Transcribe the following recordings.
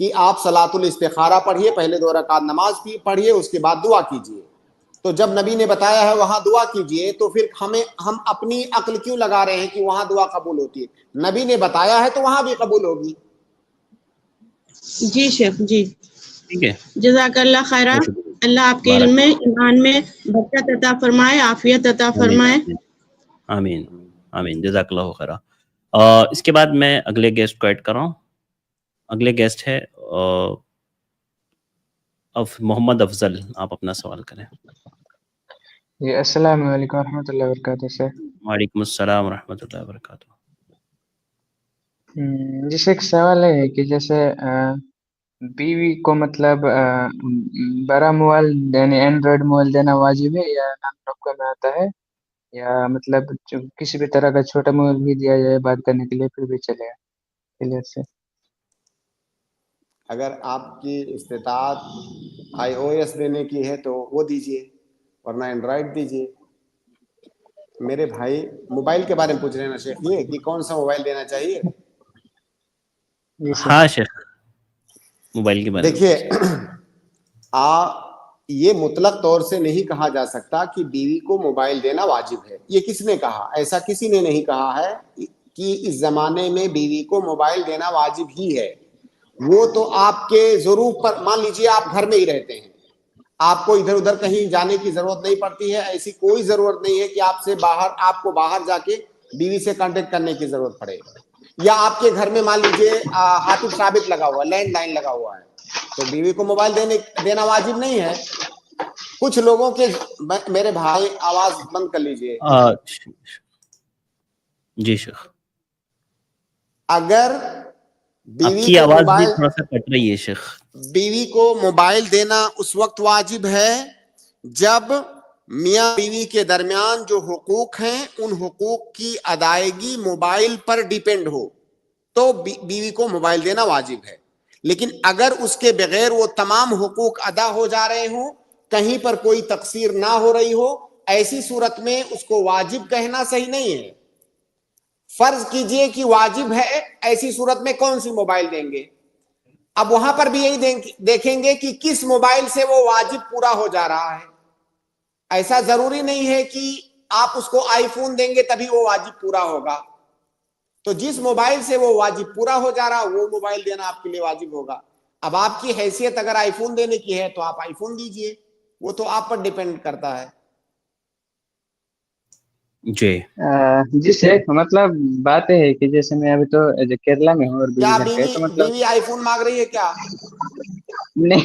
کہ آپ صلاۃ الاستخارہ پڑھیے, پہلے 2 رکعت نماز پڑھیے, اس کے بعد دعا کیجیے. تو جب نبی نے بتایا ہے وہاں دعا کیجیے, تو پھر ہم اپنی عقل کیوں لگا رہے ہیں کہ وہاں دعا قبول ہوتی ہے؟ نبی نے بتایا ہے تو وہاں بھی قبول ہوگی. جی شیخ جی, ٹھیک ہے, جزاک اللہ خیرہ. اللہ آپ کے علم میں ایمان میں برکت عطا فرمائے, عافیت عطا فرمائے. آمین آمین, جزاک اللہ خیرہ. اس کے بعد میں اگلے گیسٹ کو ایڈ کر رہا ہوں. اگلے گیسٹ ہے محمد افضل, آپ اپنا سوال کریں. جی السلام علیکم ورحمۃ اللہ وبرکاتہ سر. وعلیکم السلام ورحمۃ اللہ وبرکاتہ. جس ایک سوال ہے کہ جیسے بیوی کو مطلب بڑا موبائل یعنی اینڈرائڈ موبائل دینا واجب ہے یا نام رقم میں آتا ہے, یا مطلب کسی بھی طرح کا چھوٹا موبائل بھی دیا جائے بات کرنے کے لیے پھر بھی چلے گا؟ کلیئر سے. اگر آپ کی استطاعت iOS دینے کی ہے تو وہ دیجیے, ورنہ اینڈرائڈ دیجیے. میرے بھائی موبائل کے بارے میں پوچھ رہے ہیں نا شیخ یہ, کہ کون سا موبائل دینا چاہیے؟ ہاں شیخ, موبائل کے بارے میں. دیکھیے یہ مطلق طور سے نہیں کہا جا سکتا کہ بیوی کو موبائل دینا واجب ہے. یہ کس نے کہا؟ ایسا کسی نے نہیں کہا ہے کہ اس زمانے میں بیوی کو موبائل دینا واجب ہی ہے. وہ تو آپ کے ضرور پر, مان لیجیے آپ گھر میں ہی رہتے ہیں, آپ کو ادھر ادھر کہیں جانے کی ضرورت نہیں پڑتی ہے, ایسی کوئی ضرورت نہیں ہے کہ آپ کو باہر جا کے بیوی سے کانٹیکٹ کرنے کی ضرورت پڑے. یا آپ کے گھر میں مان لیجیے ہاتف ثابت لگا ہوا, لینڈ لائن لگا ہوا ہے, تو بیوی کو موبائل دینا واجب نہیں ہے. کچھ لوگوں کے, میرے بھائی آواز بند کر لیجیے. جی شیخ, اگر آپ کی آواز بھی تھوڑا سا کٹ رہی ہے شیخ. بیوی کو موبائل دینا اس وقت واجب ہے جب میاں بیوی کے درمیان جو حقوق ہیں ان حقوق کی ادائیگی موبائل پر ڈیپینڈ ہو, تو بیوی کو موبائل دینا واجب ہے. لیکن اگر اس کے بغیر وہ تمام حقوق ادا ہو جا رہے ہوں, کہیں پر کوئی تقصیر نہ ہو رہی ہو, ایسی صورت میں اس کو واجب کہنا صحیح نہیں ہے. فرض کیجئے کہ واجب ہے, ایسی صورت میں کون سی موبائل دیں گے؟ اب وہاں پر بھی یہی دیکھیں گے کہ کس موبائل سے وہ واجب پورا ہو جا رہا ہے. ایسا ضروری نہیں ہے کہ آپ اس کو آئی فون دیں گے تبھی وہ واجب پورا ہوگا. تو جس موبائل سے وہ واجب پورا ہو جا رہا وہ موبائل دینا آپ کے لیے واجب ہوگا. اب آپ کی حیثیت اگر آئی فون دینے کی ہے تو آپ آئی فون دیجئے, وہ تو آپ پر ڈیپینڈ کرتا ہے. جی شیخ, مطلب بات ہے کہ جیسے میں ابھی تو کیرلا میں ہوں اور کیا گھر پہ, تو مطلب بیوی آئی فون مانگ رہی ہے کیا؟ نہیں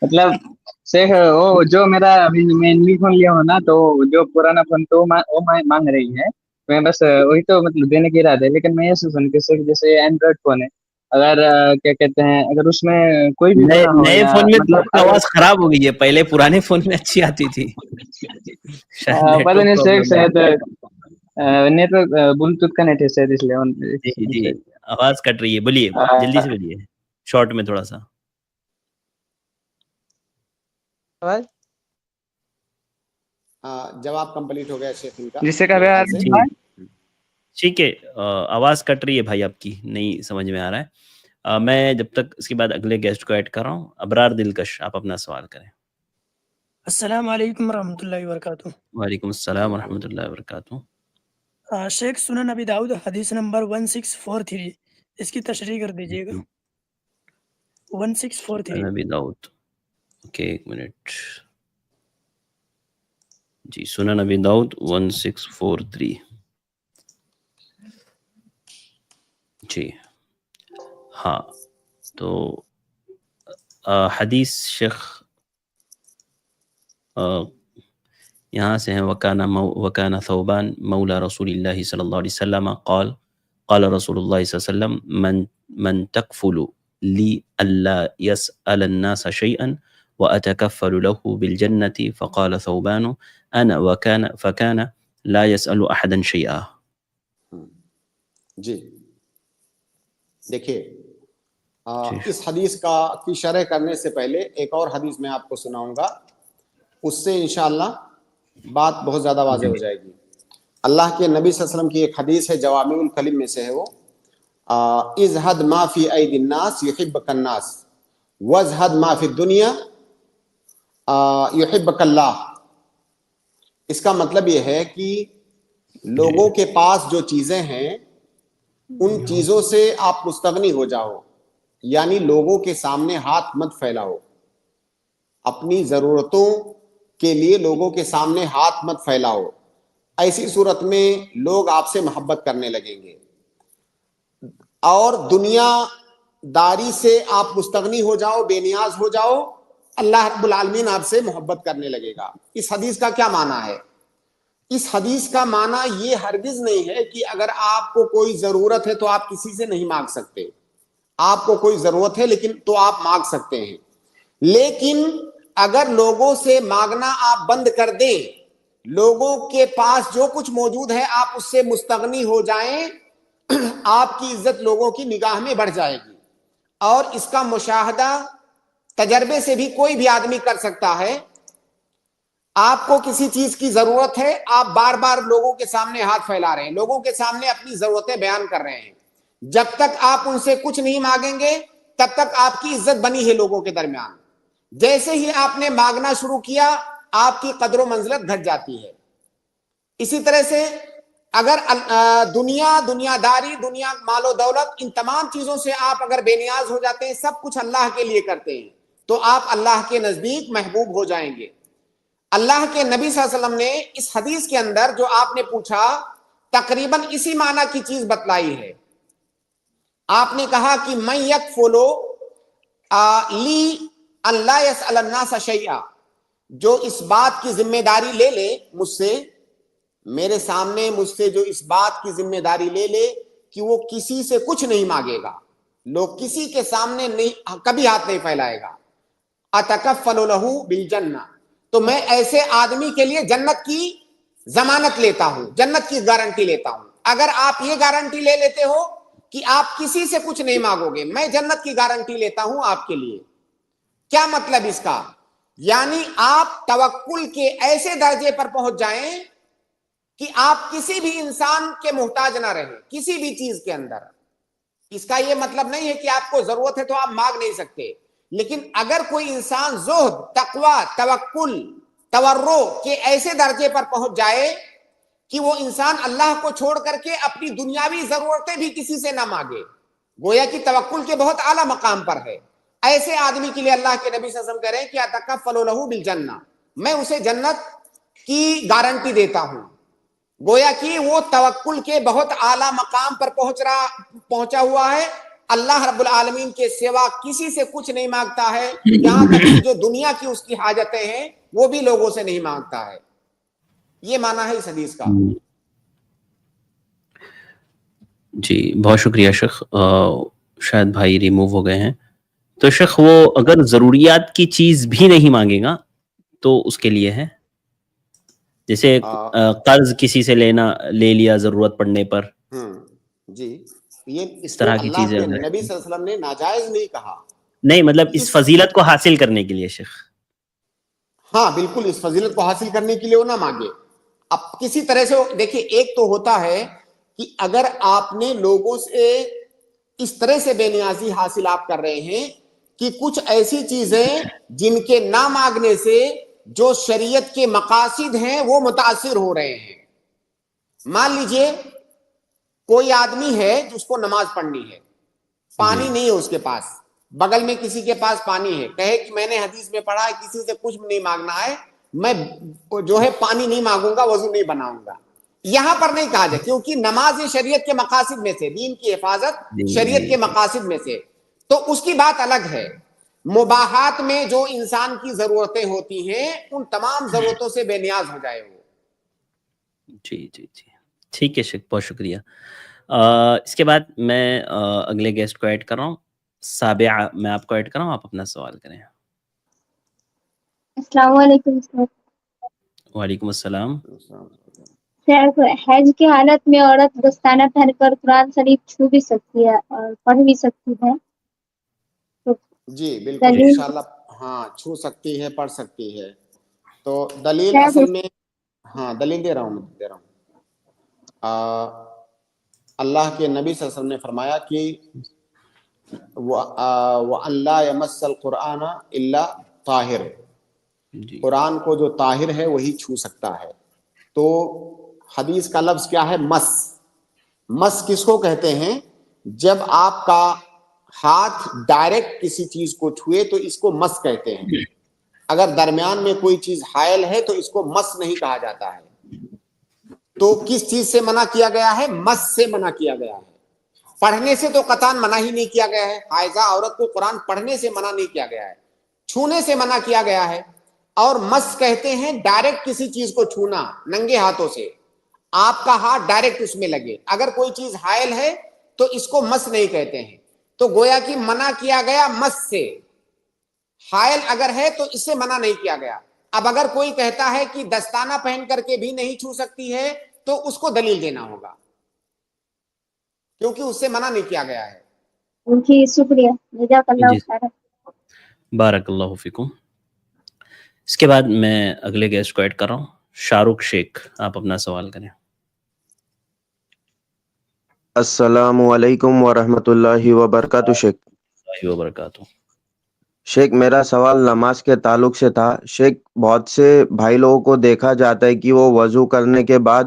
مطلب شیخ وہ جو میرا ابھی میں نیو فون لیا ہوں نا, تو جو پرانا فون تو وہ مانگ رہی ہے, میں بس وہی تو مطلب دینے کی ارادہ ہے. لیکن میں یہ سن کے شیخ جیسے اینڈرائڈ فون ہے, اگر کیا کہتے ہیں اگر اس میں کوئی بھی نئے فون میں مطلب آواز خراب ہو گئی ہے, پہلے پرانے فون میں اچھی آتی تھی. پتہ نہیں شیخ, شاید نیٹ ورک بلوٹوتھ کا نیٹ ہے شاید, اس لیے. جی آواز کٹ رہی ہے, بولیے جلدی سے بولیے, شارٹ میں تھوڑا سا. جواب کمپلیٹ ہو گیا شیخ کا, جس سے ٹھیک ہے. آواز کٹ رہی ہے بھائی آپ کی, نہیں سمجھ میں آ رہا ہے. میں جب تک اس کے بعد اگلے گیسٹ کو ایڈ کر رہا ہوں. ابرار دلکش, آپ اپنا سوال کریں. السلام علیکم ورحمۃ اللہ وبرکاتہ. وعلیکم السلام ورحمۃ اللہ وبرکاتہ. شیخ سنن ابی داؤد حدیث نمبر 1643, اس کی تشریح کر دیجیے گا. 1643 ابی داؤد, اوکے ایک منٹ. جی سنن ابی داؤد 1643. جی ہاں, تو حدیث شیخ یہاں سے ہیں. وکان ثوبان مولا رسول اللہ صلی اللہ علیہ وسلم قال قال رسول اللہ صلی اللہ علیہ وسلم من تکفل لی الا يسأل الناس شيئا واتكفل له بالجنة فقال ثوبان انا فكان لا يسأل احدا شيئا. جی دیکھیے, اس حدیث کی شرح کرنے سے پہلے ایک اور حدیث میں آپ کو سناؤں گا, اس سے انشاءاللہ بات بہت زیادہ واضح ہو جائے گی. اللہ کے نبی صلی اللہ علیہ وسلم کی ایک حدیث ہے, جوامع الکلم میں سے ہے وہ. ازہد ما فی ایدی الناس یحبک الناس وازہد ما فی الدنیا یحبک اللہ. اس کا مطلب یہ ہے کہ لوگوں کے پاس جو چیزیں ہیں ان چیزوں سے آپ مستغنی ہو جاؤ، یعنی لوگوں کے سامنے ہاتھ مت پھیلاؤ، اپنی ضرورتوں کے لیے لوگوں کے سامنے ہاتھ مت پھیلاؤ. ایسی صورت میں لوگ آپ سے محبت کرنے لگیں گے، اور دنیا داری سے آپ مستغنی ہو جاؤ، بے نیاز ہو جاؤ، اللہ رب العالمین آپ سے محبت کرنے لگے گا. اس حدیث کا کیا معنی ہے؟ اس حدیث کا معنی یہ ہرگز نہیں ہے کہ اگر آپ کو کوئی ضرورت ہے تو آپ کسی سے نہیں مانگ سکتے. آپ کو کوئی ضرورت ہے لیکن تو آپ مانگ سکتے ہیں، لیکن اگر لوگوں سے مانگنا آپ بند کر دیں، لوگوں کے پاس جو کچھ موجود ہے آپ اس سے مستغنی ہو جائیں، آپ کی عزت لوگوں کی نگاہ میں بڑھ جائے گی. اور اس کا مشاہدہ تجربے سے بھی کوئی بھی آدمی کر سکتا ہے. آپ کو کسی چیز کی ضرورت ہے، آپ بار بار لوگوں کے سامنے ہاتھ پھیلا رہے ہیں، لوگوں کے سامنے اپنی ضرورتیں بیان کر رہے ہیں. جب تک آپ ان سے کچھ نہیں مانگیں گے تب تک آپ کی عزت بنی ہے لوگوں کے درمیان. جیسے ہی آپ نے مانگنا شروع کیا آپ کی قدر و منزلت گھٹ جاتی ہے. اسی طرح سے اگر دنیا داری، دنیا، مال و دولت، ان تمام چیزوں سے آپ اگر بے نیاز ہو جاتے ہیں، سب کچھ اللہ کے لیے کرتے ہیں، تو آپ اللہ کے نزدیک محبوب ہو جائیں گے. اللہ کے نبی صلی اللہ علیہ وسلم نے اس حدیث کے اندر جو آپ نے پوچھا تقریباً اسی معنی کی چیز بتلائی ہے. آپ نے کہا کہ من یکفلو لی اللہ یسأل الناس شیئا، جو اس بات کی ذمہ داری لے لے مجھ سے، میرے سامنے مجھ سے جو اس بات کی ذمہ داری لے لے کہ وہ کسی سے کچھ نہیں مانگے گا، لوگ کسی کے سامنے نہیں کبھی ہاتھ نہیں پھیلائے گا، اتکفل لہ بالجنہ، تو میں ایسے آدمی کے لیے جنت کی ضمانت لیتا ہوں، جنت کی گارنٹی لیتا ہوں. اگر آپ یہ گارنٹی لے لیتے ہو کہ آپ کسی سے کچھ نہیں مانگو گے، میں جنت کی گارنٹی لیتا ہوں آپ کے لیے. کیا مطلب اس کا؟ یعنی آپ توکل کے ایسے درجے پر پہنچ جائیں کہ آپ کسی بھی انسان کے محتاج نہ رہیں کسی بھی چیز کے اندر. اس کا یہ مطلب نہیں ہے کہ آپ کو ضرورت ہے تو آپ مانگ نہیں سکتے، لیکن اگر کوئی انسان زہد، تقوی، توکل، تورع کے ایسے درجے پر پہنچ جائے کہ وہ انسان اللہ کو چھوڑ کر کے اپنی دنیاوی ضرورتیں بھی کسی سے نہ مانگے، گویا کہ توکل کے بہت اعلیٰ مقام پر ہے، ایسے آدمی کے لیے اللہ کے نبی صلی اللہ علیہ وسلم کہہ رہے ہیں کہ اتکفل لہ بالجنہ، میں اسے جنت کی گارنٹی دیتا ہوں. گویا کہ وہ توکل کے بہت اعلیٰ مقام پر پہنچا ہوا ہے، اللہ رب العالمین کے سوا کسی سے کچھ نہیں مانگتا ہے، یہاں تک کہ جو دنیا کی اس کی حاجتیں ہیں وہ بھی لوگوں سے نہیں مانگتا ہے. یہ معنی ہے اس حدیث کا. جی بہت شکریہ شیخ. شاید بھائی ریموو ہو گئے ہیں. تو شیخ وہ اگر ضروریات کی چیز بھی نہیں مانگے گا تو اس کے لیے ہے، جیسے قرض کسی سے لے لیا ضرورت پڑنے پر، جی یہ اس طرح کی اللہ چیزیں کے نبی صلی اللہ علیہ وسلم نے ناجائز نہیں کہا. نہیں مطلب اس فضیلت کو حاصل کرنے کے لیے شیخ. ہاں بالکل، اس فضیلت کو حاصل کرنے کے لیے وہ نہ مانگے. اب کسی طرح سے دیکھیے، ایک تو ہوتا ہے کہ اگر آپ نے لوگوں سے اس طرح سے بے نیازی حاصل آپ کر رہے ہیں کہ کچھ ایسی چیزیں جن کے نہ مانگنے سے جو شریعت کے مقاصد ہیں وہ متاثر ہو رہے ہیں. مان لیجئے کوئی آدمی ہے جس کو نماز پڑھنی ہے، پانی نہیں ہے اس کے پاس، بغل میں کسی کے پاس پانی ہے، کہے کہ میں نے حدیث میں پڑھا ہے کسی سے کچھ نہیں مانگنا ہے، میں جو ہے پانی نہیں مانگوں گا، وضو نہیں بناؤں گا. یہاں پر نہیں کہا جائے، کیونکہ نماز شریعت کے مقاصد میں سے، دین کی حفاظت شریعت کے مقاصد میں سے، تو اس کی بات الگ ہے. مباحات میں جو انسان کی ضرورتیں ہوتی ہیں ان تمام ضرورتوں سے بے نیاز ہو جائے وہ. جی جی جی ٹھیک ہے شیخ، بہت شکریہ. اس کے بعد میں اگلے گیسٹ کو ایڈ کر رہا ہوں. سابعہ میں آپ کو ایڈ کر رہا ہوں، آپ اپنا سوال کریں. السلام علیکم سر. وعلیکم السلام. سر حج کی حالت میں عورت دستانہ پہن کر قرآن شریف چھو بھی سکتی ہے اور پڑھ بھی سکتی ہے؟ جی بالکل انشاءاللہ، ہاں چھو سکتی ہے، پڑھ سکتی ہے. تو دلیل اصل میں، ہاں دلیل دے رہا ہوں. اللہ کے نبی صلی اللہ علیہ وسلم نے فرمایا کہ وَأَن لَا يَمَسَّ الْقُرْآنَ إِلَّا طَاهِرٌ، قرآن کو جو طاہر ہے وہی چھو سکتا ہے۔ تو حدیث کا لفظ کیا ہے؟ مس۔ مس کس کو کہتے ہیں؟ جب آپ کا ہاتھ ڈائریکٹ کسی چیز کو چھوئے تو اس کو مس کہتے ہیں۔ اگر درمیان میں کوئی چیز حائل ہے تو اس کو مس نہیں کہا جاتا ہے۔ تو کس چیز سے منع کیا گیا ہے؟ مس سے منع کیا گیا ہے۔ پڑھنے سے تو قطعاً منع ہی نہیں کیا گیا ہے، حائضہ عورت کو قرآن پڑھنے سے منع نہیں کیا گیا ہے، چھونے سے منع کیا گیا ہے۔ اور مس کہتے ہیں ڈائریکٹ کسی چیز کو چھونا ننگے ہاتھوں سے، آپ کا ہاتھ ڈائریکٹ اس میں لگے۔ اگر کوئی چیز حائل ہے تو اس کو مس نہیں کہتے ہیں۔ تو گویا کہ منع کیا گیا مس سے، حائل اگر ہے تو اس سے منع نہیں کیا گیا۔ اب اگر کوئی کہتا ہے کہ دستانہ پہن کر کے بھی نہیں چھو سکتی ہے تو اس کو دلیل دینا ہوگا، کیونکہ اس سے منع نہیں کیا گیا ہے۔ جی شکریہ، جزاک اللہ جی خیر۔ بارک اللہ فیکم۔ اس کے بعد میں اگلے گیسٹ کو ایڈ کر رہا ہوں، شاہ رخ شیخ، آپ اپنا سوال کریں۔ السلام علیکم ورحمۃ اللہ وبرکاتہ۔ شیخ اللہ وبرکاتہ۔ شیخ میرا سوال نماز کے تعلق سے تھا۔ شیخ بہت سے بھائی لوگوں کو دیکھا جاتا ہے کہ وہ وضو کرنے کے بعد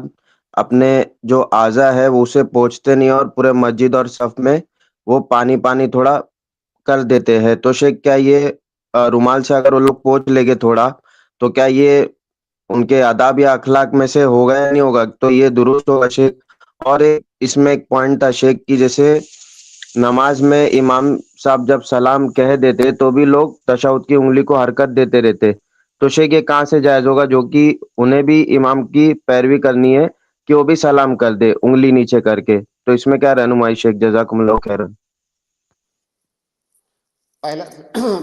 اپنے جو اعضاء ہے وہ اسے پوچھتے نہیں اور پورے مسجد اور صف میں وہ پانی تھوڑا کر دیتے ہیں۔ تو شیخ کیا یہ رومال سے اگر وہ لوگ پوچھ لیں گے تھوڑا تو کیا یہ ان کے آداب یا اخلاق میں سے ہوگا یا نہیں ہوگا؟ تو یہ درست ہوگا شیخ؟ اور اس میں ایک پوائنٹ تھا شیخ کی جیسے نماز میں امام صاحب جب سلام کہہ دیتے تو بھی لوگ تشہد کی انگلی کو حرکت دیتے رہتے، تو شیخ یہ کہاں سے جائز ہوگا جو کہ انہیں بھی امام کی پیروی کرنی ہے کہ وہ بھی سلام کر دے انگلی نیچے کر کے؟ تو اس میں کیا رہنمائی شیخ؟ جزاکم اللہ خیرا۔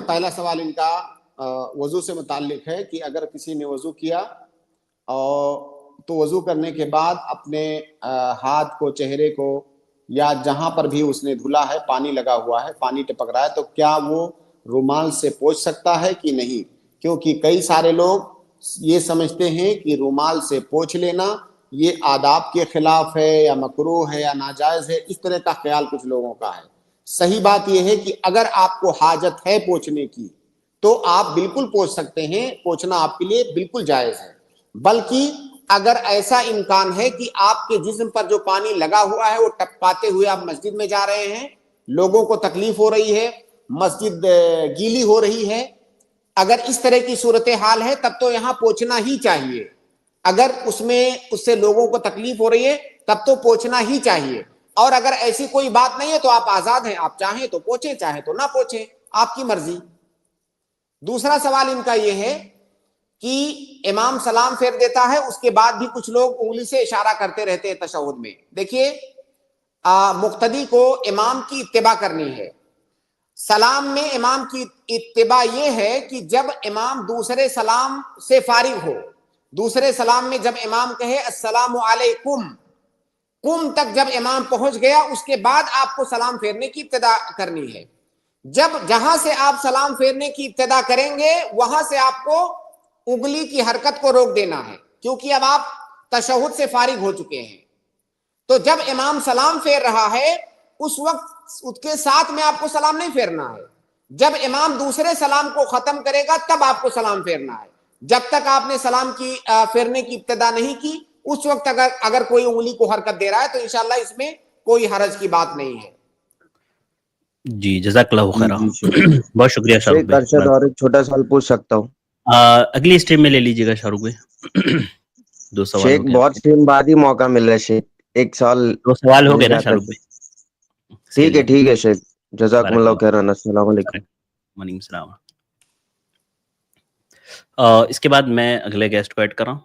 پہلا سوال ان کا وضو سے متعلق ہے کہ اگر کسی نے وضو کیا تو وضو کرنے کے بعد اپنے ہاتھ کو، چہرے کو یا جہاں پر بھی اس نے دھلا ہے پانی لگا ہوا ہے، پانی ٹپک رہا ہے، تو کیا وہ رومال سے پوچھ سکتا ہے کہ نہیں؟ کیونکہ کئی سارے لوگ یہ سمجھتے ہیں کہ رومال سے پوچھ لینا یہ آداب کے خلاف ہے یا مکروہ ہے یا ناجائز ہے، اس طرح کا خیال کچھ لوگوں کا ہے۔ صحیح بات یہ ہے کہ اگر آپ کو حاجت ہے پوچھنے کی تو آپ بالکل پوچھ سکتے ہیں، پوچھنا آپ کے لیے بالکل جائز ہے۔ بلکہ اگر ایسا امکان ہے کہ آپ کے جسم پر جو پانی لگا ہوا ہے وہ ٹپکاتے ہوئے آپ مسجد میں جا رہے ہیں، لوگوں کو تکلیف ہو رہی ہے، مسجد گیلی ہو رہی ہے، اگر اس طرح کی صورتحال ہے تب تو یہاں پوچھنا ہی چاہیے۔ اگر اس سے لوگوں کو تکلیف ہو رہی ہے تب تو پوچھنا ہی چاہیے۔ اور اگر ایسی کوئی بات نہیں ہے تو آپ آزاد ہیں، آپ چاہیں تو پوچھیں، چاہیں تو نہ پوچھیں، آپ کی مرضی۔ دوسرا سوال ان کا یہ ہے کہ امام سلام پھیر دیتا ہے، اس کے بعد بھی کچھ لوگ انگلی سے اشارہ کرتے رہتے ہیں تشہد میں۔ دیکھیے مقتدی کو امام کی اتباع کرنی ہے۔ سلام میں امام کی اتباع یہ ہے کہ جب امام دوسرے سلام سے فارغ ہو، دوسرے سلام میں جب امام کہے السلام علیکم، کم تک جب امام پہنچ گیا اس کے بعد آپ کو سلام پھیرنے کی ابتدا کرنی ہے۔ جہاں سے آپ سلام پھیرنے کی ابتدا کریں گے وہاں سے آپ کو انگلی کی حرکت کو روک دینا ہے، کیونکہ اب آپ تشہد سے فارغ ہو چکے ہیں۔ تو جب امام سلام پھیر رہا ہے اس وقت اس کے ساتھ میں آپ کو سلام نہیں پھیرنا ہے، جب امام دوسرے سلام کو ختم کرے گا تب آپ کو سلام پھیرنا ہے۔ جب تک آپ نے سلام کی پھیرنے کی ابتدا نہیں کی اس وقت اگر کوئی انگلی کو حرکت دے رہا ہے تو انشاءاللہ اس میں کوئی حرج کی بات نہیں ہے۔ جی جزاک اللہ خیر، بہت شکریہ شاہ رخ شیخ ارشد اور ایک چھوٹا سوال پوچھ سکتا ہوں؟ اگلی اسٹریم میں لے لیجیے گا شاہ رخ بھائی، دو سوال شیخ ہو گئے، بہت اسٹریم بعد ہی موقع مل رہا ہے شیخ، ایک سوال دو سوال ہو گئے نا شاہ رخ بھائی۔ ٹھیک ہے شیخ، جزاکم اللہ خیرا، السلام علیکم۔ وعلیکم السلام۔ اس کے بعد میں اگلے گیسٹ کو ایڈ کر رہا ہوں،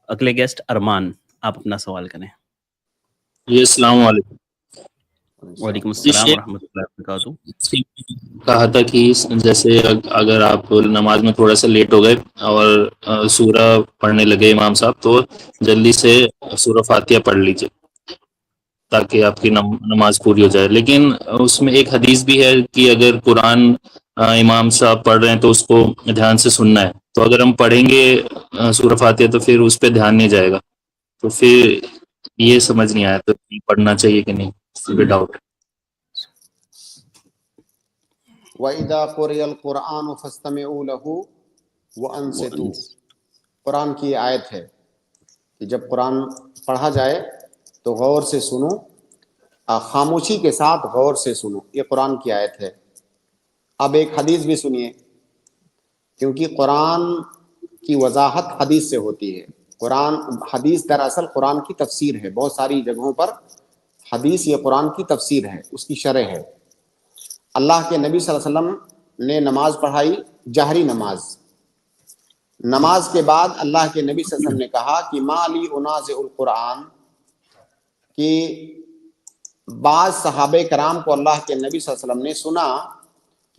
اگلے گیسٹ ارمان، آپ اپنا سوال کریں۔ جی السلام علیکم۔ وعلیکم السلام ورحمۃ اللہ وبرکاتہ۔ کہا تھا کہ جیسے اگر آپ نماز میں تھوڑا سا لیٹ ہو گئے اور سورہ پڑھنے لگے امام صاحب تو جلدی سے سورہ فاتحہ پڑھ لیجیے تاکہ آپ کی نماز پوری ہو جائے۔ لیکن اس میں ایک حدیث بھی ہے کہ اگر قرآن امام صاحب پڑھ رہے ہیں تو اس کو دھیان سے سننا ہے، تو اگر ہم پڑھیں گے سورہ فاتحہ تو پھر اس پہ دھیان نہیں جائے گا، تو پھر یہ سمجھ نہیں آیا تو پڑھنا چاہیے کہ نہیں، ڈاؤٹ. وَإِذَا قُرِئَ الْقُرْآنُ فَاسْتَمِعُوا لَهُ وَأَنصِتُوا. قرآن کی یہ آیت ہے کہ جب قرآن پڑھا جائے تو غور سے سنو، خاموشی کے ساتھ غور سے سنو. یہ قرآن کی آیت ہے. اب ایک حدیث بھی سنیے، کیونکہ قرآن کی وضاحت حدیث سے ہوتی ہے. حدیث دراصل قرآن کی تفسیر ہے. بہت ساری جگہوں پر حدیث یہ قرآن کی تفسیر ہے، اس کی شرح ہے. اللہ کے نبی صلی اللہ علیہ وسلم نے نماز پڑھائی، جہری نماز. نماز کے بعد اللہ کے نبی صلی اللہ علیہ وسلم نے کہا کہ ما لی انازع القرآن، کہ بعض صحابہ کرام کو اللہ کے نبی صلی اللہ علیہ وسلم نے سنا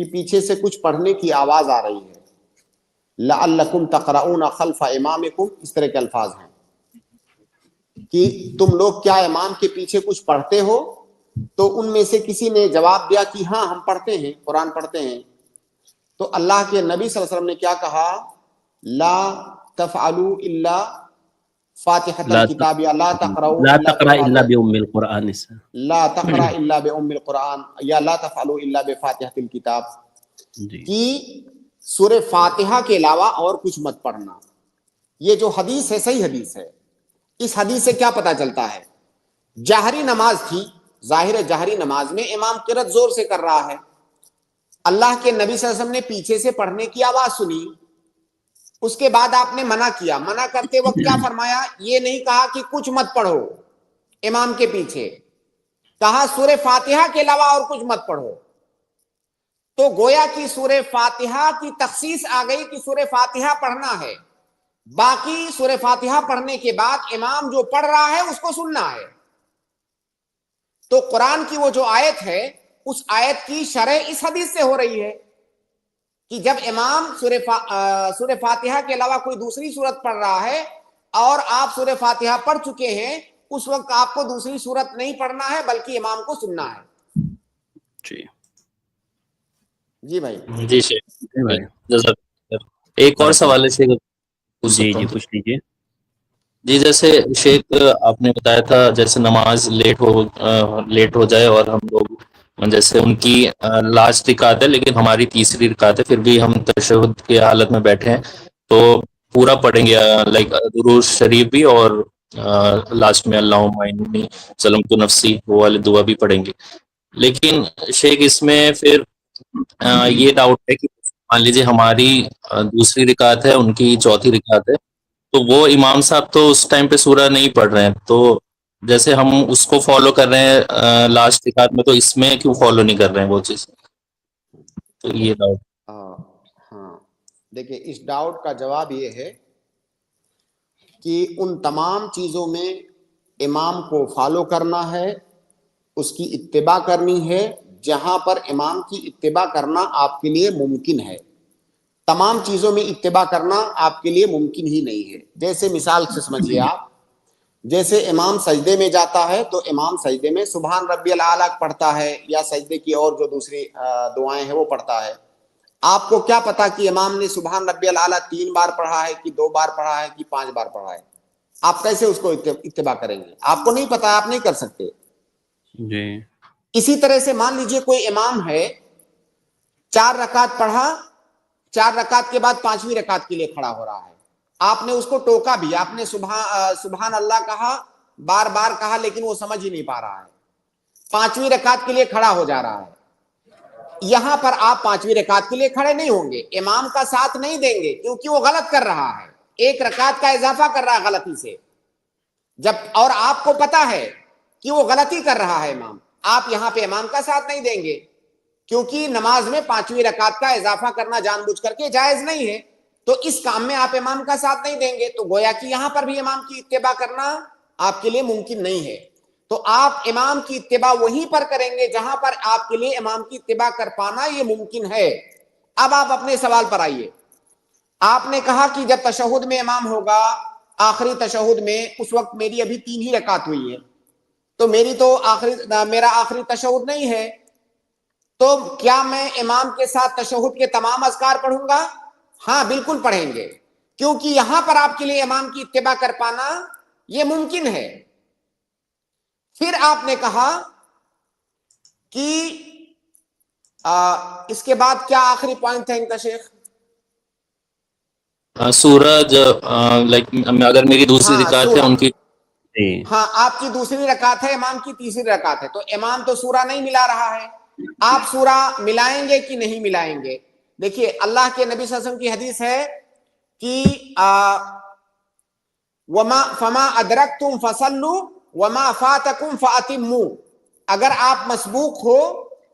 کہ پیچھے سے کچھ پڑھنے کی آواز آ رہی ہے. لعلکم تقرؤون خلف امامکم، اس طرح کے الفاظ ہیں کہ تم لوگ کیا امام کے پیچھے کچھ پڑھتے ہو؟ تو ان میں سے کسی نے جواب دیا کہ ہاں ہم پڑھتے ہیں، قرآن پڑھتے ہیں. تو اللہ کے نبی صلی اللہ علیہ وسلم نے کیا کہا؟ لا تفعلوا الا فاتحۃ الکتاب، یا لا تقرؤوا لا تقرأ الا بأم القرآن، لا تقرأ الا بأم القرآن، یا لا تفعلوا الا بفاتحۃ الکتاب، کہ سورہ فاتحہ کے علاوہ اور کچھ مت پڑھنا. یہ جو حدیث ہے صحیح حدیث ہے. اس حدیث سے کیا پتہ چلتا ہے؟ جہری نماز تھی، ظاہر جہری نماز میں امام قرأت زور سے کر رہا ہے. اللہ کے نبی صلی اللہ علیہ وسلم نے پیچھے سے پڑھنے کی آواز سنی، اس کے بعد آپ نے منع کیا. منع کرتے وقت کیا فرمایا؟ یہ نہیں کہا کہ کچھ مت پڑھو امام کے پیچھے، کہا سورہ فاتحہ کے علاوہ اور کچھ مت پڑھو. تو گویا کہ سورہ فاتحہ کی تخصیص آ گئی کہ سورہ فاتحہ پڑھنا ہے. باقی سورہ فاتحہ پڑھنے کے بعد امام جو پڑھ رہا ہے اس کو سننا ہے. تو قرآن کی وہ جو آیت ہے، اس آیت کی شرح اس حدیث سے ہو رہی ہے کہ جب امام سورہ فاتحہ کے علاوہ کوئی دوسری سورت پڑھ رہا ہے اور آپ سورہ فاتحہ پڑھ چکے ہیں، اس وقت آپ کو دوسری سورت نہیں پڑھنا ہے بلکہ امام کو سننا ہے. جی بھائی. جی شیخ، ایک اور سوال ہے شیخ. جی پوچھ لیجیے. جی جیسے شیخ آپ نے بتایا تھا جیسے نماز لیٹ ہو جائے اور ہم لوگ جیسے ان کی لاسٹ رکعت ہے لیکن ہماری تیسری رکعت ہے، پھر بھی ہم تشہد کی حالت میں بیٹھے ہیں تو پورا پڑھیں گے، لائک درود شریف بھی اور لاسٹ میں اللہم انی ظلمت نفسی وہ والی دعا بھی پڑھیں گے. لیکن شیخ اس میں پھر یہ ڈاؤٹ ہے کہ مان لیجیے ہماری دوسری رکعت ہے، ان کی چوتھی رکعت ہے، تو وہ امام صاحب تو اس ٹائم پہ سورہ نہیں پڑھ رہے ہیں، تو جیسے ہم اس کو فالو کر رہے ہیں لاسٹ رکعت میں، تو اس میں کیوں فالو نہیں کر رہے ہیں وہ چیز؟ تو یہ ڈاؤٹ. ہاں دیکھیں، اس ڈاؤٹ کا جواب یہ ہے کہ ان تمام چیزوں میں امام کو فالو کرنا ہے، اس کی اتباع کرنی ہے جہاں پر امام کی اتباع کرنا آپ کے لیے ممکن ہے. تمام چیزوں میں اتباع کرنا آپ کے لیے ممکن ہی نہیں ہے. جیسے مثال سے سمجھیے آپ، جیسے امام سجدے میں جاتا ہے تو امام سجدے میں سبحان ربی الاعلیٰ پڑھتا ہے یا سجدے کی اور جو دوسری دعائیں ہیں وہ پڑھتا ہے. آپ کو کیا پتا کہ امام نے سبحان ربی الاعلیٰ 3 بار پڑھا ہے کہ 2 بار پڑھا ہے کہ 5 بار پڑھا ہے؟ آپ کیسے اس کو اتباع کریں گے؟ آپ کو نہیں پتا، آپ نہیں کر سکتے. جی. اسی طرح سے مان لیجئے کوئی امام ہے، 4 رکعت پڑھا، 4 رکعت کے بعد 5ویں رکعت کے لیے کھڑا ہو رہا ہے. آپ نے اس کو ٹوکا بھی، آپ نے سبحان اللہ کہا، بار بار کہا، لیکن وہ سمجھ ہی نہیں پا رہا ہے. 5ویں رکعت کے لیے کھڑا ہو جا رہا ہے. یہاں پر آپ 5ویں رکعت کے لیے کھڑے نہیں ہوں گے، امام کا ساتھ نہیں دیں گے، کیونکہ وہ غلط کر رہا ہے، 1 رکعت کا اضافہ کر رہا ہے غلطی سے. اور آپ کو پتا ہے کہ وہ غلطی کر رہا ہے امام، آپ یہاں پہ امام کا ساتھ نہیں دیں گے، کیونکہ نماز میں 5ویں رکعت کا اضافہ کرنا جان بوجھ کر کے جائز نہیں ہے. تو اس کام میں آپ امام کا ساتھ نہیں دیں گے، تو گویا کہ یہاں پر بھی امام کی اتباع کرنا آپ کے لیے ممکن نہیں ہے. تو آپ امام کی اتباع وہیں پر کریں گے جہاں پر آپ کے لیے امام کی اتباع کر پانا یہ ممکن ہے. اب آپ اپنے سوال پر آئیے. آپ نے کہا کہ جب تشہد میں امام ہوگا، آخری تشہد میں، اس وقت میری ابھی 3 ہی رکعت ہوئی ہے، تو میرا آخری تشہد نہیں ہے، تو کیا میں امام کے ساتھ تشہد کے تمام اذکار پڑھوں گا؟ ہاں بالکل پڑھیں گے، کیونکہ یہاں پر آپ کے لیے امام کی اتباع کر پانا یہ ممکن ہے. پھر آپ نے کہا کہ اس کے بعد کیا آخری پوائنٹ تھا ان کا شیخ؟ سورہ لائک اگر میری دوسری ہاں رکعت ہے سورہ، ان کی، ہاں آپ کی دوسری رکعت ہے، امام کی تیسری رکعت ہے، تو امام تو سورہ نہیں ملا رہا ہے، آپ سورہ ملائیں گے کہ نہیں ملائیں گے؟ دیکھیے اللہ کے نبی صلی اللہ علیہ وسلم کی حدیث ہے کہ وما فما ادرکتم فصلوا وما فاتکم فاتموا، اگر آپ مسبوق ہو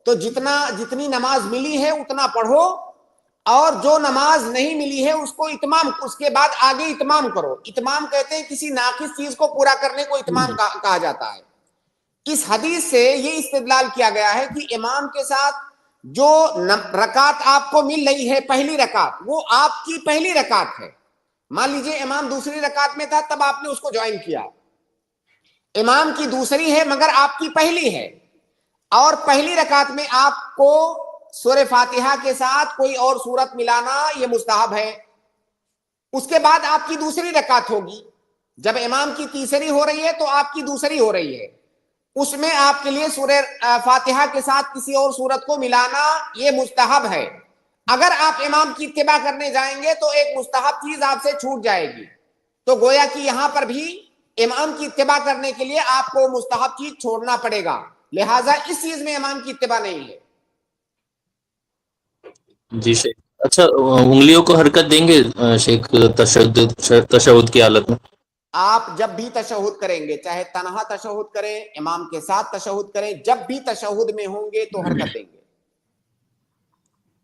تو جتنی نماز ملی ہے اتنا پڑھو، اور جو نماز نہیں ملی ہے اس کو اتمام، اس کے بعد آگے اتمام کرو۔ اتمام کہتے ہیں کسی ناقص چیز کو پورا کرنے کو اتمام کہا جاتا ہے۔ اس حدیث سے یہ استدلال کیا گیا ہے کہ امام کے ساتھ جو رکعت آپ کو مل رہی ہے پہلی رکعت، وہ آپ کی پہلی رکعت ہے۔ مان لیجئے امام دوسری رکعت میں تھا، تب آپ نے اس کو جوائن کیا، امام کی دوسری ہے مگر آپ کی پہلی ہے، اور پہلی رکعت میں آپ کو سورہ فاتحہ کے ساتھ کوئی اور سورت ملانا یہ مستحب ہے۔ اس کے بعد آپ کی دوسری رکعت ہوگی، جب امام کی تیسری ہو رہی ہے تو آپ کی دوسری ہو رہی ہے، اس میں آپ کے لیے سورہ فاتحہ کے ساتھ کسی اور سورت کو ملانا یہ مستحب ہے۔ اگر آپ امام کی اتباع کرنے جائیں گے تو ایک مستحب چیز آپ سے چھوٹ جائے گی، تو گویا کہ یہاں پر بھی امام کی اتباع کرنے کے لیے آپ کو مستحب چیز چھوڑنا پڑے گا، لہٰذا اس چیز میں امام کی اتباع نہیں ہے۔ جی شیخ، اچھا انگلیوں کو حرکت دیں گے شیخ تشہد کی حالت میں؟ آپ جب بھی تشہد کریں گے، چاہے تنہا تشہد کریں، امام کے ساتھ تشہد کریں، جب بھی تشہد میں ہوں گے تو حرکت دیں گے۔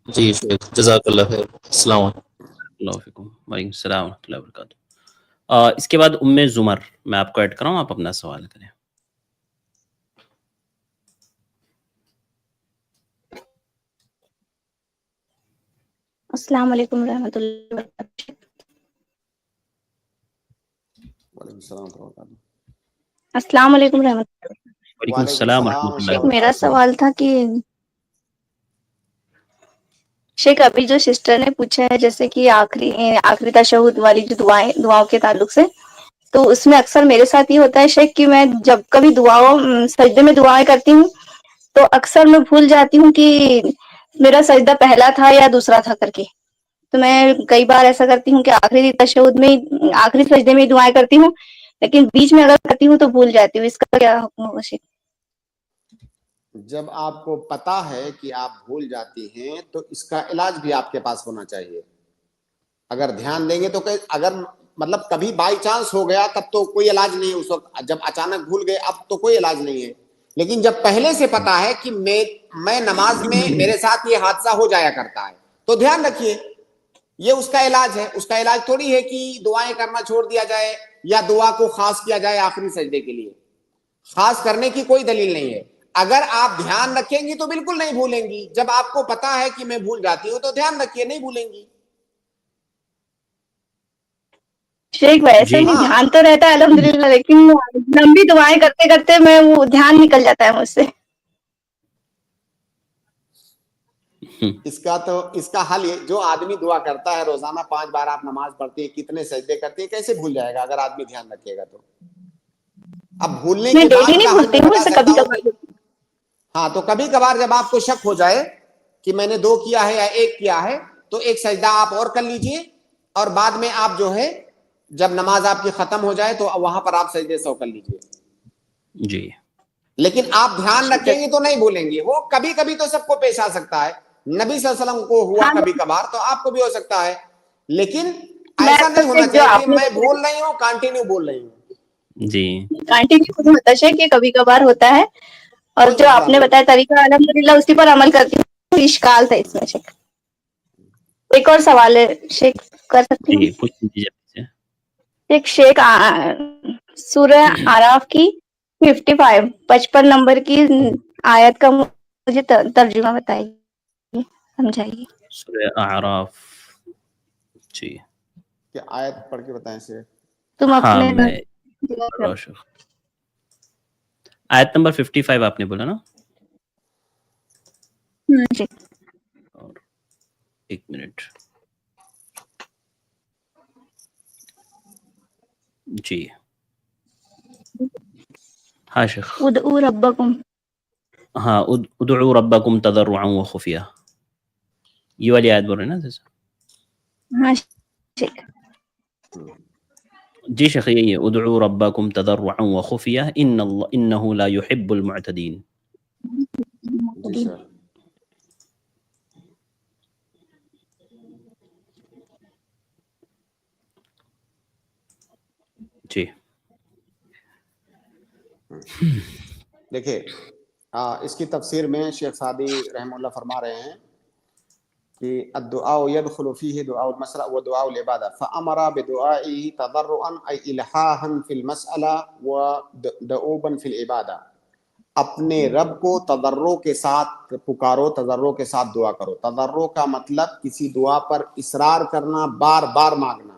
جی شیخ، جزاک اللہ خیر، السلام علیکم۔ اللہ فیکم، وعلیکم السلام ورحمۃ اللہ وبرکاتہ۔ اس کے بعد زمر، میں آپ کو ایڈ کراؤں، آپ اپنا سوال کریں۔ السلام علیکم ورحمۃ اللہ وبرکاتہ۔ وعلیکم السلام ورحمۃ اللہ وبرکاتہ۔ السلام علیکم رحمۃ اللہ۔ وعلیکم وعلیکم السلام السلام ورحمۃ ورحمۃ اللہ اللہ میرا وبرکاتہ۔ سوال تھا کہ شیخ ابھی جو سسٹر نے پوچھا ہے، جیسے کہ آخری تشہد والی جو دعاؤں کے تعلق سے، تو اس میں اکثر میرے ساتھ یہ ہوتا ہے شیخ کہ میں جب کبھی سجدے میں دعائیں کرتی ہوں تو اکثر میں بھول جاتی ہوں کہ میرا سجدہ پہلا تھا یا دوسرا تھا کر کے، تو میں کئی بار ایسا کرتی ہوں کہ آخری تشہد میں آخری سجدے میں دعائیں کرتی ہوں، لیکن بیچ میں اگر کرتی ہوں تو بھول جاتی ہوں، اس کا کیا حکم ہوگا شیخ؟ جب آپ کو پتا ہے کہ آپ بھول جاتی ہیں تو اس کا علاج بھی آپ کے پاس ہونا چاہیے۔ اگر دھیان دیں گے تو اگر مطلب کبھی بائی چانس ہو گیا تب تو کوئی علاج نہیں ہے، اس وقت جب اچانک بھول گئے اب تو کوئی علاج نہیں ہے، لیکن جب پہلے سے پتا ہے کہ میں نماز میں میرے ساتھ یہ حادثہ ہو جایا کرتا ہے تو دھیان رکھیے، یہ اس کا علاج ہے۔ اس کا علاج تھوڑی ہے کہ دعائیں کرنا چھوڑ دیا جائے یا دعا کو خاص کیا جائے آخری سجدے کے لیے، خاص کرنے کی کوئی دلیل نہیں ہے۔ اگر آپ دھیان رکھیں گی تو بالکل نہیں بھولیں گی، جب آپ کو پتا ہے کہ میں بھول جاتی ہوں تو دھیان رکھیے، نہیں بھولیں گی۔ شیخ ویسے جی بھی ہاں دھیان تو رہتا ہے الحمدللہ، لیکن لمبی دعائیں کرتے کرتے میں وہ دھیان نکل جاتا ہے مجھ سے۔ اس کا حل یہ، جو آدمی دعا کرتا ہے روزانہ 5 بار آپ نماز پڑھتی ہے، کتنے سجدے کرتی ہے، کیسے بھول جائے گا اگر آدمی دھیان رکھے گا تو؟ اب بھولنے میں کے ڈیلی بعد نہیں کا حل بھولتی میں ہوں، بتا ویسے سکتا کبھی ہوں کہ کبھار۔ ہاں، تو کبھی کبھار جب آپ کو شک ہو جائے کہ میں نے 2 کیا ہے یا 1 کیا ہے تو ایک سجدہ آپ اور کر لیجئے، اور بعد میں آپ جو ہے جب نماز آپ کی ختم ہو جائے تو وہاں پر آپ سجدے 100 کر لیجئے۔ جی لیکن آپ دھیان رکھیں گے تو نہیں بھولیں گے، وہ کبھی کبھی تو سب کو پیش آ سکتا ہے، نبی صلی اللہ علیہ وسلم کو ہوا ہاں کبھی کبھار تو آپ کو بھی ہو سکتا ہے، لیکن میں ایسا نہیں ہونا شیخ جو چاہیے کہ آپ نے میں بھول رہی ہوں کنٹینیو بول رہی ہوں۔ جی کنٹینیو ہوتا ہے شیخ، یہ کبھی کبھار ہوتا ہے، اور کوئی جو مسئلہ آپ نے نہیں۔ بتایا طریقہ الحمدللہ اسی پر عمل کرتی ہوں، اشکال تھا اس میں شیخ۔ ایک اور سوال ہے شیخ، کر سکتی ہوں؟ جی پوچھ لیجیے۔ ایک شیخ سورہ اعراف کی 55 نمبر کی آیت کا مجھے ترجمہ بتائیے، سمجھائیے۔ سورہ اعراف، جی کہ آیت پڑھ کے بتائیں سے۔ تم ہاں اپنے میں آیت نمبر 55 آپ نے بولا نا؟ جی اور ایک منٹ، جی ہاں شیخ. ادعوا ربکم. ہاں ادعوا ربکم تضرعا وخفیہ، یہ والی آیت بول رہے ہیں نا جیسے. ہاں شیخ. جی شیخ یہی ہے، ادعوا ربکم تضرعا وخفیہ انہ لا يحب المعتدین. جی سر. جی دیکھیے اس کی تفسیر میں شیخ سعدی رحمہ اللہ فرما رہے ہیں کہ الدعاء يدخل فيه دعاء المسألة ودعاء العبادة فأمر بدعائه تضرعا أي إلحاحا في المسألة ودؤوبا في العبادة. اپنے رب کو تضرع کے ساتھ پکارو، تضرع کے ساتھ دعا کرو. تضرع کا مطلب کسی دعا پر اصرار کرنا، بار بار مانگنا،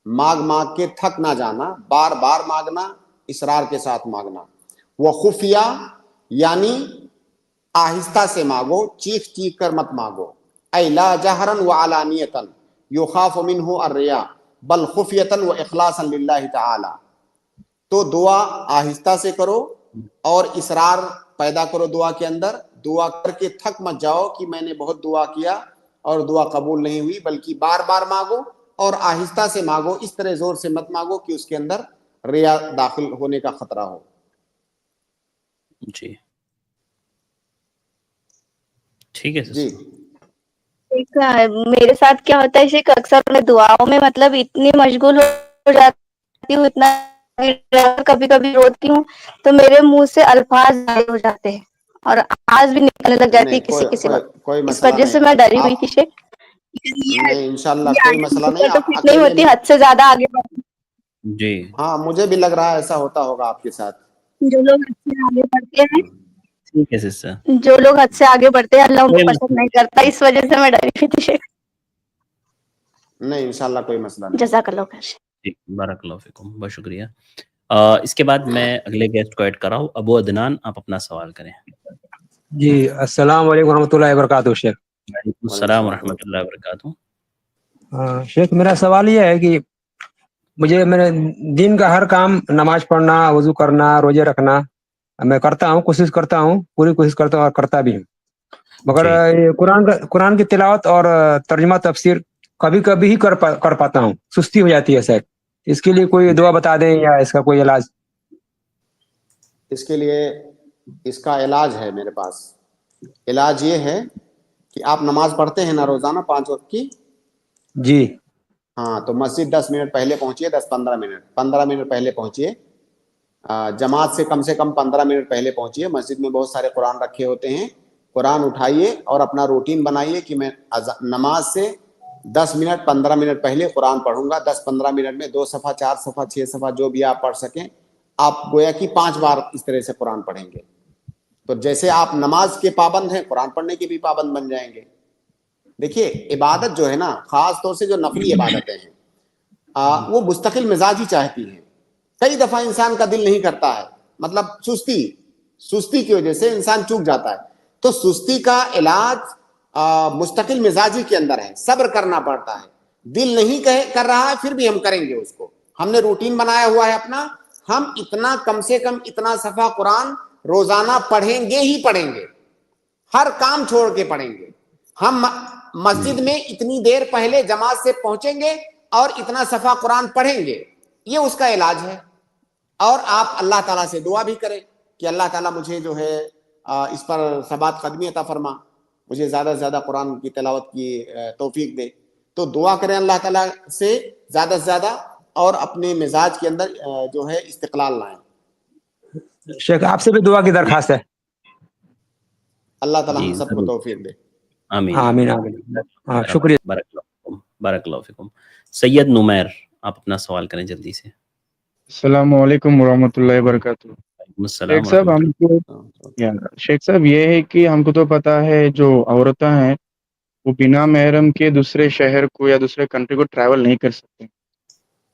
مانگ کے تھک نہ جانا، بار بار مانگنا، اصرار کے ساتھ مانگنا. وہ خفیہ یعنی آہستہ سے مانگو، چیخ چیخ کر مت مانگو. اے لا جہرا وعلانیتا یخاف منہ الریا بل خفیتا واخلاصا للہ تعالی. تو دعا آہستہ سے کرو اور اصرار پیدا کرو دعا کے اندر. دعا کر کے تھک مت جاؤ کہ میں نے بہت دعا کیا اور دعا قبول نہیں ہوئی، بلکہ بار بار مانگو اور آہستہ سے مانگو. اس طرح زور سے مت مانگو کہ اس کے اندر ریا داخل ہونے کا خطرہ ہو. جی ٹھیک ہے جی میرے ساتھ کیا ہوتا ہے شیخ، اکثر میں دعاؤں میں مطلب اتنی مشغول ہو جاتی ہوں، اتنا کبھی کبھی روتی ہوں تو میرے منہ سے الفاظ ضائع ہو جاتے ہیں اور آواز بھی نکلنے لگ جاتی ہے نہیں، کسی کسی وقت. کوئی اس مسئلہ وجہ نہیں. سے میں ڈری ہوئی آپ تھی شیخ. نہیں انشاءاللہ یہ کوئی آگے مسئلہ نہیں. پیچھے تو آپ فٹ نہیں اکیلے ہوتی، حد سے زیادہ آگے بڑھتی. جی ہاں مجھے بھی لگ رہا ہے ایسا ہوتا ہوگا آپ کے ساتھ. جو لوگ حد سے آگے بڑھتے ہیں ٹھیک ہے سسٹر. جو لوگ حد سے آگے بڑھتے ہیں اللہ ان کو کوئی پسند نہیں کرتا، اس وجہ سے میں ڈری ہوئی تھی شیخ. نہیں انشاءاللہ کوئی مسئلہ نہیں. جزاک اللہ خیر. جی بارک اللہ فیکم، بہت شکریہ. اس کے بعد میں اگلے گیسٹ کو ایڈ کر رہا ہوں. ابو عدنان آپ اپنا سوال کریں. جی السلام علیکم ورحمۃ اللہ وبرکاتہ شیخ. وعلیکم السلام ورحمۃ اللہ وبرکاتہ. شیخ میرا سوال یہ ہے کہ مجھے میرے دین کا ہر کام، نماز پڑھنا، وضو کرنا، روزے رکھنا میں کرتا ہوں، کوشش کرتا ہوں، پوری کوشش کرتا ہوں اور کرتا بھی ہوں، مگر یہ قرآن کی تلاوت اور ترجمہ تفسیر کبھی کبھی ہی کر پاتا ہوں، سستی ہو جاتی ہے سر. اس کے لیے کوئی دعا بتا دیں یا اس کا کوئی علاج؟ اس کے لیے اس کا علاج ہے میرے پاس. علاج یہ ہے کہ آپ نماز پڑھتے ہیں نا روزانہ 5 وقت کی. جی ہاں تو مسجد 10 منٹ پہلے پہنچیے، 15 منٹ پہلے پہنچیے. جماعت سے کم 15 منٹ پہلے پہنچیے. مسجد میں بہت سارے قرآن رکھے ہوتے ہیں، قرآن اٹھائیے اور اپنا روٹین بنائیے کہ میں نماز سے 10 منٹ 15 منٹ پہلے قرآن پڑھوں گا. 10-15 منٹ میں 2 صفحہ 4 صفحہ 6 صفحہ جو بھی آپ پڑھ سکیں. آپ گویا کہ 5 بار اس طرح سے قرآن پڑھیں گے تو جیسے آپ نماز کے پابند ہیں، قرآن پڑھنے کے بھی پابند بن جائیں گے. دیکھیے عبادت جو ہے نا، خاص طور سے جو نفلی عبادتیں ہیں وہ مستقل مزاج ہی چاہتی ہیں. کئی دفعہ انسان کا دل نہیں کرتا ہے، مطلب سستی کی وجہ سے انسان چوک جاتا ہے. تو سستی کا علاج مستقل مزاجی کے اندر ہے. صبر کرنا پڑتا ہے. دل نہیں کر رہا ہے پھر بھی ہم کریں گے اس کو. ہم نے روٹین بنایا ہوا ہے اپنا، ہم اتنا کم سے کم اتنا صفحہ قرآن روزانہ پڑھیں گے ہی پڑھیں گے. ہر کام چھوڑ کے پڑھیں گے. ہم مسجد میں اتنی دیر پہلے جماعت سے پہنچیں گے اور اتنا صفحہ قرآن پڑھیں گے. یہ اس کا علاج ہے. اور آپ اللہ تعالیٰ سے دعا بھی کریں کہ اللہ تعالیٰ مجھے جو ہے اس پر ثبات قدمی عطا فرما، مجھے زیادہ سے زیادہ قرآن کی تلاوت کی توفیق دے. تو دعا کریں اللہ تعالیٰ سے زیادہ زیادہ اور اپنے مزاج کے اندر جو ہے استقلال لائیں. شیخ آپ سے بھی دعا کی درخواست ہے. اللہ تعالیٰ جی ہم سب کو ضرور. توفیق دے. آمین آمین آمین. ہاں شکریہ. بارک اللہ فیکم. سید نمیر آپ اپنا سوال کریں جلدی سے. السلام علیکم ورحمۃ اللہ وبرکاتہ. شیخ صاحب ہم کو شیخ صاحب یہ ہے کہ ہم کو تو پتا ہے جو عورتیں ہیں وہ بنا محرم کے دوسرے شہر کو یا دوسرے کنٹری کو ٹریول نہیں کر سکتے.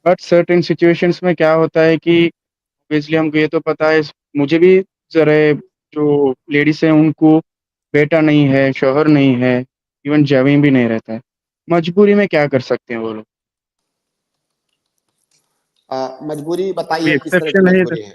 بٹ سرٹن سچویشنس میں کیا ہوتا ہے کہ اوبیسلی ہم کو یہ تو پتا ہے، مجھے بھی ذرا جو لیڈیز ہیں ان کو بیٹا نہیں ہے، شوہر نہیں ہے، ایون جویں بھی نہیں رہتا ہے، مجبوری میں کیا کر سکتے ہیں وہ لوگ؟ مجبوری کوئی بتائیے کس طرح کی ایکسیپشن ہے مجبوری ہے؟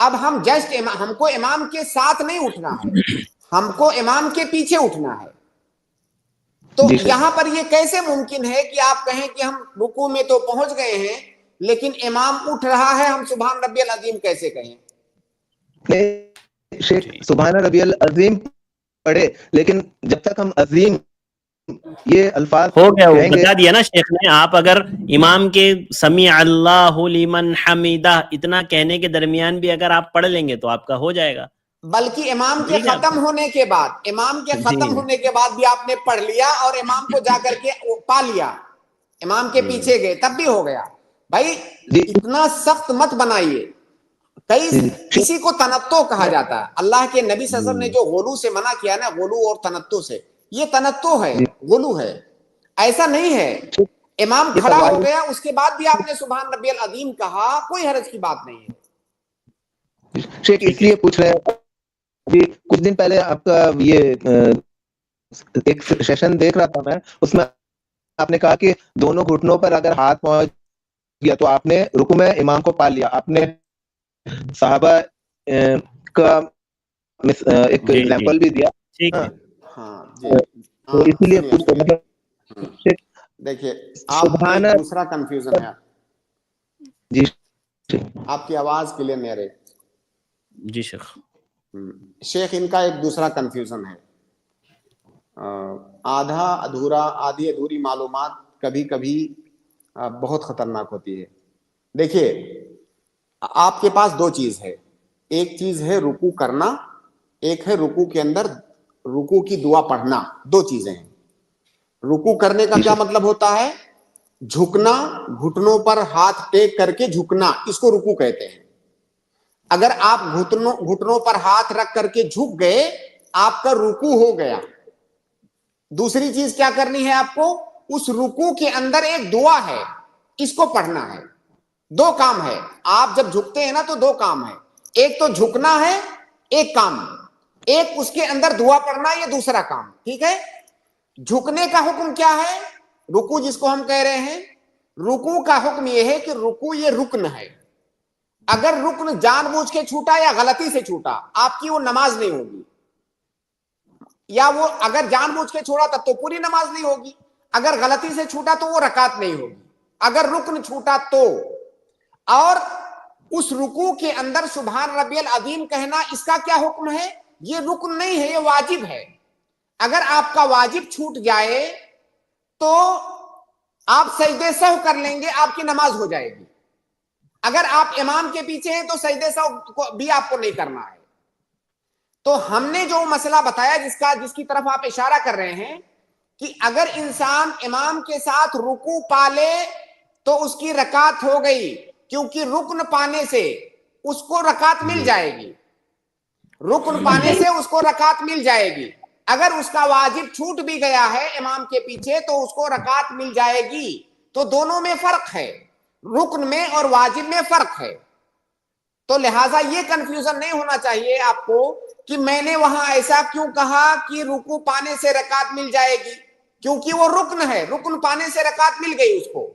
اب ہم جسٹ ہم کو امام کے ساتھ نہیں اٹھنا ہے, ہم کو امام کے پیچھے اٹھنا ہے. تو یہاں پر یہ کیسے ممکن ہے کہ آپ کہیں کہ ہم رکوع میں تو پہنچ گئے ہیں لیکن امام اٹھ رہا ہے, ہم سبحان ربی العظیم کیسے کہیں؟ شیخ سبحان ربی العظیم پڑھے, لیکن جب تک ہم عظیم یہ الفاظ ہو گیا, وہ کہیں گے, بتا دیا نا شیخ نے. آپ اگر امام کے سمیع اللہ لمن حمیدہ اتنا کہنے کے درمیان بھی اگر آپ پڑھ لیں گے تو آپ کا ہو جائے گا. بلکہ امام کے ختم ہونے کے بعد, امام کے ختم ہونے کے بعد بھی آپ نے پڑھ لیا اور امام کو جا کر کے پا لیا, امام کے پیچھے گئے تب بھی ہو گیا. بھائی اتنا سخت مت بنائیے. کسی کو تنطع کہا جاتا ہے. اللہ کے نبی صلی اللہ علیہ وسلم نے جو غلو سے منع کیا نا, غلو اور تنطع سے, یہ تنطع ہے, غلو ہے, ایسا نہیں ہے. امام کھڑا ہو گیا اس کے بعد بھی آپ نے سبحان ربی العظیم کہا, کوئی حرج کی بات نہیں ہے. شیخ اس لیے پوچھ رہے ہیں, کچھ دن پہلے آپ کا یہ ایک سیشن دیکھ رہا تھا میں, اس میں آپ نے کہا کہ دونوں گھٹنوں پر اگر ہاتھ پہنچ گیا تو آپ نے رکوع میں امام کو پا لیا. آپ نے صحابہ کا ایک ایگزامپل بھی دیا. تو اسی لیے دیکھیے آپ کا دوسرا کنفیوژن ہے. جی آپ کی آواز کلیئر نہیں آ رہی. جی شیخ. شیخ ان کا ایک دوسرا کنفیوژن ہے, آدھی ادھوری معلومات کبھی کبھی بہت خطرناک ہوتی ہے. دیکھیے آپ کے پاس دو چیز ہے, ایک چیز ہے رکوع کرنا, ایک ہے رکوع کے اندر رکوع کی دعا پڑھنا. دو چیزیں ہیں. رکوع کرنے کا کیا مطلب ہوتا ہے؟ جھکنا, گھٹنوں پر ہاتھ ٹیک کر کے جھکنا, اس کو رکوع کہتے ہیں. اگر آپ گھٹنوں پر ہاتھ رکھ کر کے جھک گئے, آپ کا رکوع ہو گیا. دوسری چیز کیا کرنی ہے آپ کو؟ اس رکوع کے اندر ایک دعا ہے, اس کو پڑھنا ہے. دو کام ہے. آپ جب جھکتے ہیں نا تو دو کام ہے, ایک تو جھکنا ہے, ایک کام, ایک اس کے اندر دعا پڑھنا, یہ دوسرا کام. ٹھیک ہے. جھکنے کا حکم کیا ہے؟ رکوع جس کو ہم کہہ رہے ہیں, رکوع کا حکم یہ ہے کہ رکوع یہ رکن ہے. اگر رکن جان بوجھ کے چھوٹا یا غلطی سے چھوٹا, آپ کی وہ نماز نہیں ہوگی. یا وہ اگر جان بوجھ کے چھوڑا تب تو پوری نماز نہیں ہوگی, اگر غلطی سے چھوٹا تو وہ رکعت نہیں ہوگی. اگر رکن چھوٹا تو, اور اس رکوع کے اندر سبحان ربی العظیم کہنا, اس کا کیا حکم ہے؟ یہ رکن نہیں ہے, یہ واجب ہے. اگر آپ کا واجب چھوٹ جائے تو آپ سجدے سہو کر لیں گے, آپ کی نماز ہو جائے گی. اگر آپ امام کے پیچھے ہیں تو سجدے سہو بھی آپ کو نہیں کرنا ہے. تو ہم نے جو مسئلہ بتایا جس کی طرف آپ اشارہ کر رہے ہیں, کہ اگر انسان امام کے ساتھ رکوع پا لے تو اس کی رکعت ہو گئی, کیونکہ رکن پانے سے اس کو رکعت مل جائے گی. رکن پانے سے اس کو رکعت مل جائے گی. اگر اس کا واجب چھوٹ بھی گیا ہے امام کے پیچھے تو اس کو رکعت مل جائے گی. تو دونوں میں فرق ہے, رکن میں اور واجب میں فرق ہے. تو لہٰذا یہ کنفیوژن نہیں ہونا چاہیے آپ کو کہ میں نے وہاں ایسا کیوں کہا کہ رکوع پانے سے رکعت مل جائے گی, کیونکہ وہ رکن ہے, رکن پانے سے رکعت مل گئی اس کو.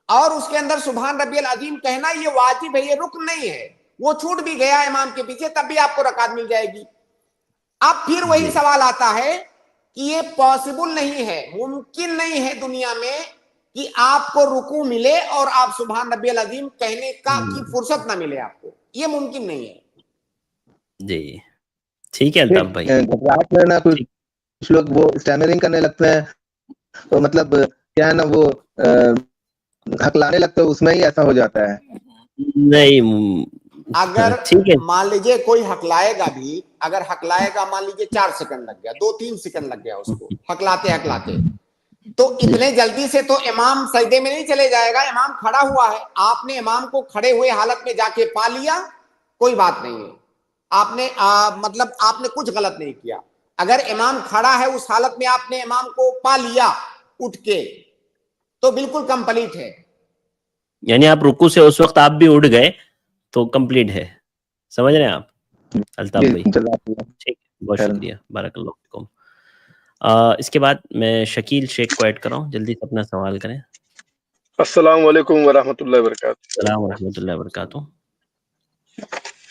اور اس کے اندر سبحان ربی العظیم کہنا یہ واجب ہے, یہ رکن نہیں ہے. وہ چھوٹ بھی گیا امام کے پیچھے تب بھی آپ کو رکعت مل جائے گی. اب پھر وہی سوال آتا ہے کہ یہ پاسبل نہیں ہے, ممکن نہیں ہے دنیا میں کہ آپ کو رکوع ملے اور آپ سبحان ربی العظیم کہنے کی فرصت نہ ملے آپ کو. یہ ممکن نہیں ہے. جی ٹھیک ہے الطاف بھائی. گھبراہٹ میں نا کچھ لوگ وہ اسٹیمرنگ کرنے لگتے ہیں, تو مطلب کیا ہے نا وہ ہکلانے لگتے ہیں, اس میں ہی ایسا ہو جاتا ہے. نہیں اگر مان لیجیے کوئی ہکلائے گا بھی, اگر ہکلائے گا مان لیجیے 4 سیکنڈ لگ گیا, 2-3 سیکنڈ لگ گیا اس کو ہکلاتے, تو اتنے جلدی سے تو امام سجدے میں نہیں چلے جائے گا. امام کھڑا ہوا ہے, آپ نے امام کو کھڑے ہوئے حالت میں جا کے پا لیا, کوئی بات نہیں ہے. آپ نے مطلب آپ نے کچھ غلط نہیں کیا. اگر امام کھڑا ہے اس حالت میں آپ نے امام کو پا لیا اٹھ کے, تو بالکل کمپلیٹ ہے. یعنی آپ رکوع سے اس وقت آپ بھی اٹھ گئے تو کمپلیٹ ہے, سمجھ رہے ہیں آپ الطاف بھائی؟ ٹھیک, بہت شکریہ, بارک اللہ فیکم. اس کے بعد میں شکیل شیخ کو ایڈ کر رہا ہوں, جلدی سے اپنا سوال کریں. السلام علیکم ورحمۃ اللہ وبرکاتہ. السلام ورحمۃ اللہ وبرکاتہ.